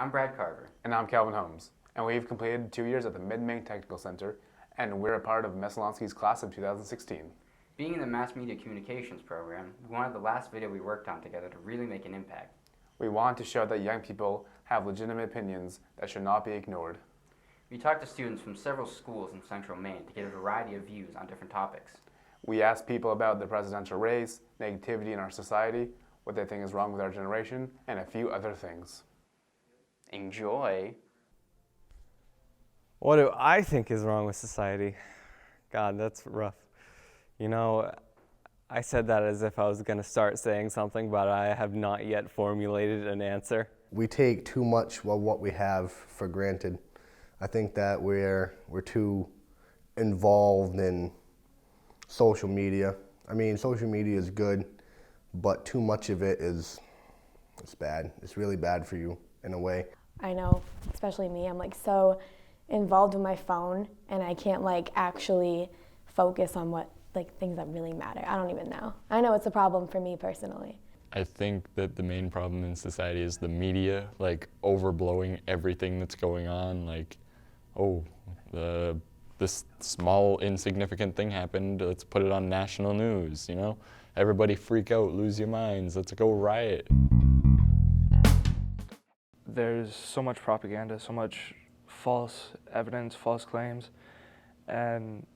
I'm Brad Carver. And I'm Calvin Holmes. And we've completed 2 years at the Mid-Maine Technical Center, and we're a part of Messalonsky's class of 2016. Being in the Mass Media Communications program, we wanted the last video we worked on together to really make an impact. We want to show that young people have legitimate opinions that should not be ignored. We talked to students from several schools in central Maine to get a variety of views on different topics. We asked people about the presidential race, negativity in our society, what they think is wrong with our generation, and a few other things. Enjoy. What do I think is wrong with society? God, that's rough. You know, I said that as if I was going to start saying something, but I have not yet formulated an answer. We take too much of what we have for granted. I think that we're too involved in social media. I mean, social media is good, but too much of it it's bad. It's really bad for you in a way. I know, especially me, I'm like so involved with my phone and I can't like actually focus on what things that really matter. I don't even know. I know it's a problem for me personally. I think that the main problem in society is the media, overblowing everything that's going on. This small insignificant thing happened, let's put it on national news, you know? Everybody freak out, lose your minds, let's go riot. There's so much propaganda, so much false evidence, false claims, and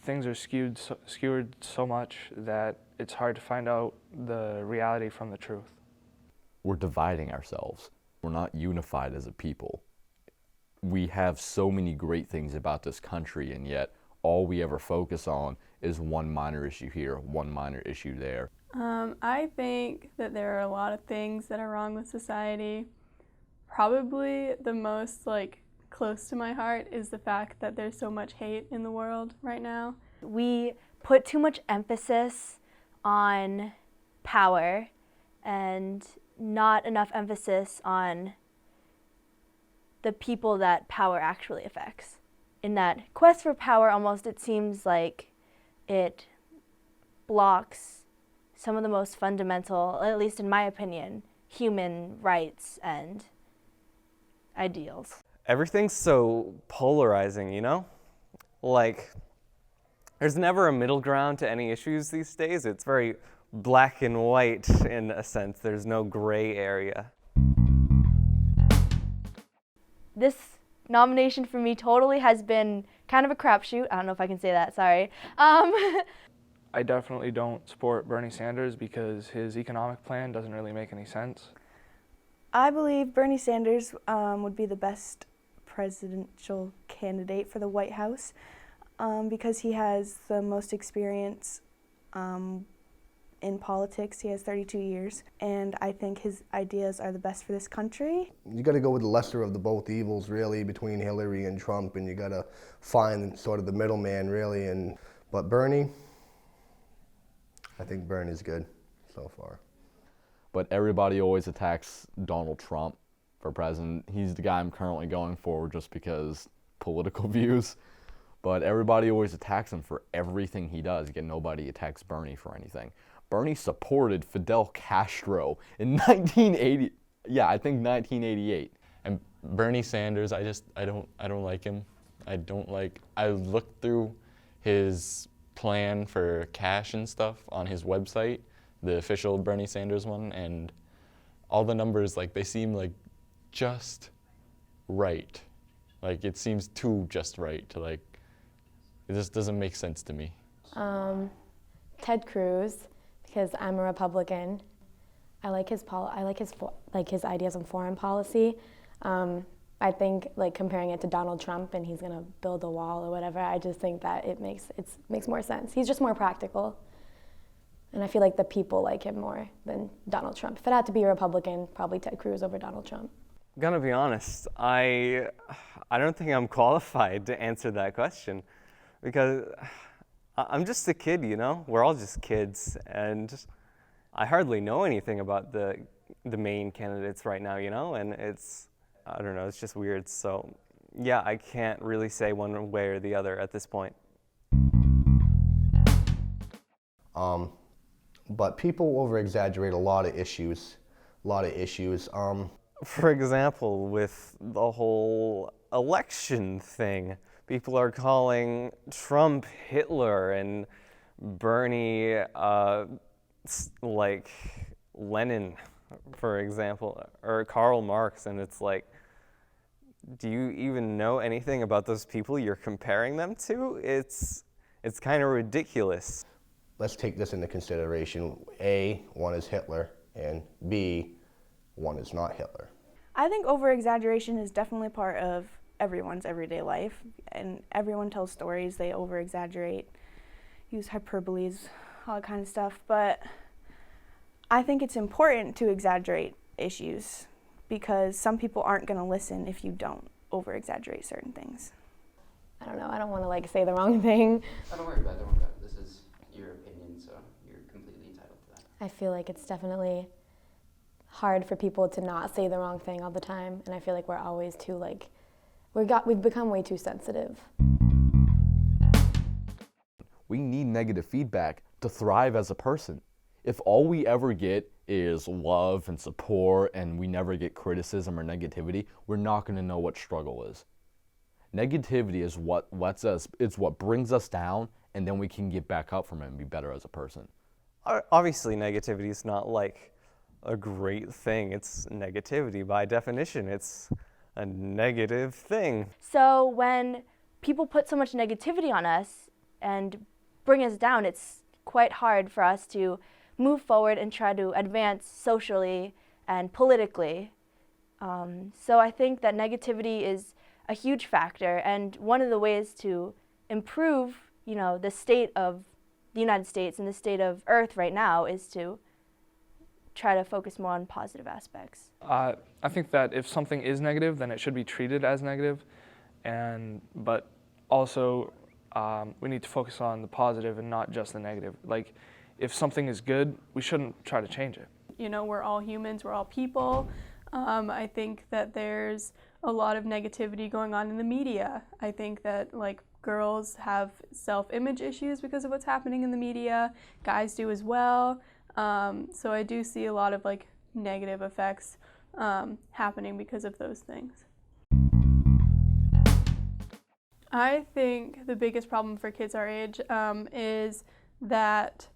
things are skewed so much that it's hard to find out the reality from the truth. We're dividing ourselves. We're not unified as a people. We have so many great things about this country, and yet all we ever focus on is one minor issue here, one minor issue there. I think that there are a lot of things that are wrong with society. Probably the most close to my heart is the fact that there's so much hate in the world right now. We put too much emphasis on power and not enough emphasis on the people that power actually affects. In that quest for power, almost it seems like it blocks some of the most fundamental, at least in my opinion, human rights and ideals. Everything's so polarizing, you know? There's never a middle ground to any issues these days. It's very black and white in a sense. There's no gray area. This nomination for me totally has been kind of a crapshoot. I don't know if I can say that, sorry. I definitely don't support Bernie Sanders because his economic plan doesn't really make any sense. I believe Bernie Sanders would be the best presidential candidate for the White House because he has the most experience in politics. He has 32 years, and I think his ideas are the best for this country. You got to go with the lesser of the both evils, really, between Hillary and Trump, and you got to find sort of the middleman, really. But Bernie, I think Bernie's good so far. But everybody always attacks Donald Trump for president. He's the guy I'm currently going for just because political views. But everybody always attacks him for everything he does, yet nobody attacks Bernie for anything. Bernie supported Fidel Castro in 1988. And Bernie Sanders, I don't like him. I looked through his plan for cash and stuff on his website, the official Bernie Sanders one, and all the numbers, they seem just right. It seems too just right to it just doesn't make sense to me. Ted Cruz, because I'm a Republican. I like his ideas on foreign policy. I think comparing it to Donald Trump and he's gonna build a wall or whatever, I just think that it makes more sense. He's just more practical. And I feel like the people like him more than Donald Trump. If it had to be a Republican, probably Ted Cruz over Donald Trump. I'm gonna be honest, I don't think I'm qualified to answer that question because I'm just a kid, you know? We're all just kids, and I hardly know anything about the main candidates right now, you know? And I don't know, it's just weird. So yeah, I can't really say one way or the other at this point. But people over-exaggerate a lot of issues. for example, with the whole election thing, people are calling Trump Hitler and Bernie like Lenin, for example, or Karl Marx, and it's like, do you even know anything about those people you're comparing them to? It's kind of ridiculous. Let's take this into consideration. A, one is Hitler, and B, one is not Hitler. I think over-exaggeration is definitely part of everyone's everyday life, and everyone tells stories, they over-exaggerate, use hyperboles, all that kind of stuff, but I think it's important to exaggerate issues because some people aren't going to listen if you don't over-exaggerate certain things. I don't know, I don't want to like say the wrong thing. Oh, don't worry about it, don't worry about it. This is your opinion, so you're completely entitled to that. I feel like it's definitely hard for people to not say the wrong thing all the time, and I feel like we're always too like, we've become way too sensitive. We need negative feedback to thrive as a person. If all we ever get is love and support and we never get criticism or negativity, we're not going to know what struggle is. Negativity is what lets us, it's what brings us down, and then we can get back up from it and be better as a person. Obviously, negativity is not like a great thing. It's negativity by definition. It's a negative thing. So when people put so much negativity on us and bring us down, it's quite hard for us to move forward and try to advance socially and politically. So I think that negativity is a huge factor, and one of the ways to improve, the state of the United States and the state of Earth right now is to try to focus more on positive aspects. I think that if something is negative, then it should be treated as negative, but also we need to focus on the positive and not just the negative. Like, if something is good, we shouldn't try to change it. We're all humans, we're all people. I think that there's a lot of negativity going on in the media. I think that girls have self-image issues because of what's happening in the media. Guys do as well. So I do see a lot of negative effects happening because of those things. I think the biggest problem for kids our age is that,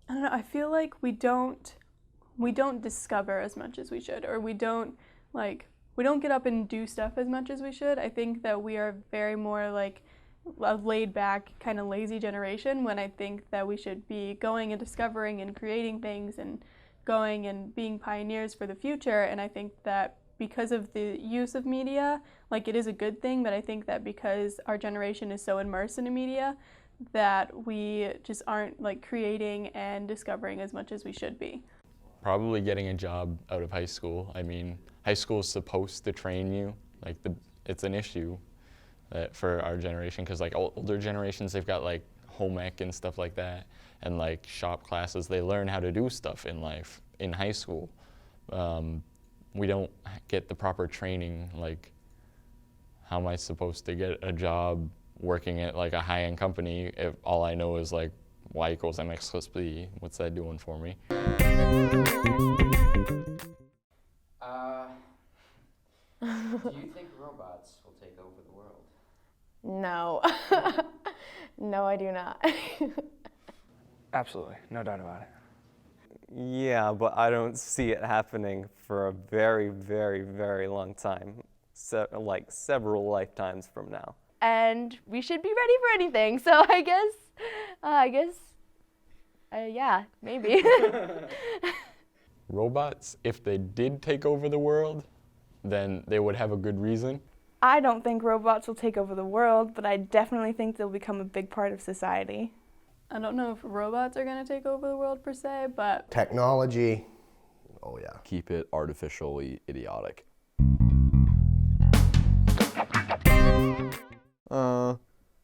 I don't know, I feel like we don't discover as much as we should, or we don't get up and do stuff as much as we should. I think that we are very more a laid back, kind of lazy generation, when I think that we should be going and discovering and creating things and going and being pioneers for the future. And I think that because of the use of media, it is a good thing, but I think that because our generation is so immersed in the media, that we just aren't creating and discovering as much as we should be. Probably getting a job out of high school. I mean, high school is supposed to train you. It's an issue for our generation, because older generations, they've got home ec and stuff like that, and shop classes. They learn how to do stuff in life in high school. We don't get the proper training. How am I supposed to get a job working at a high-end company if all I know is y equals mx plus b? What's that doing for me? Do you think robots will take over the world? No. No, I do not. Absolutely, no doubt about it. Yeah, but I don't see it happening for a very, very, very long time. Several lifetimes from now. And we should be ready for anything. So I guess, yeah, maybe. Robots, if they did take over the world, then they would have a good reason. I don't think robots will take over the world, but I definitely think they'll become a big part of society. I don't know if robots are going to take over the world per se, but Technology, oh yeah. Keep it artificially idiotic.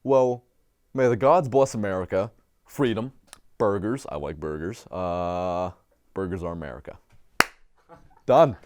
Well, may the gods bless America. Freedom. Burgers. I like burgers. Burgers are America. Done.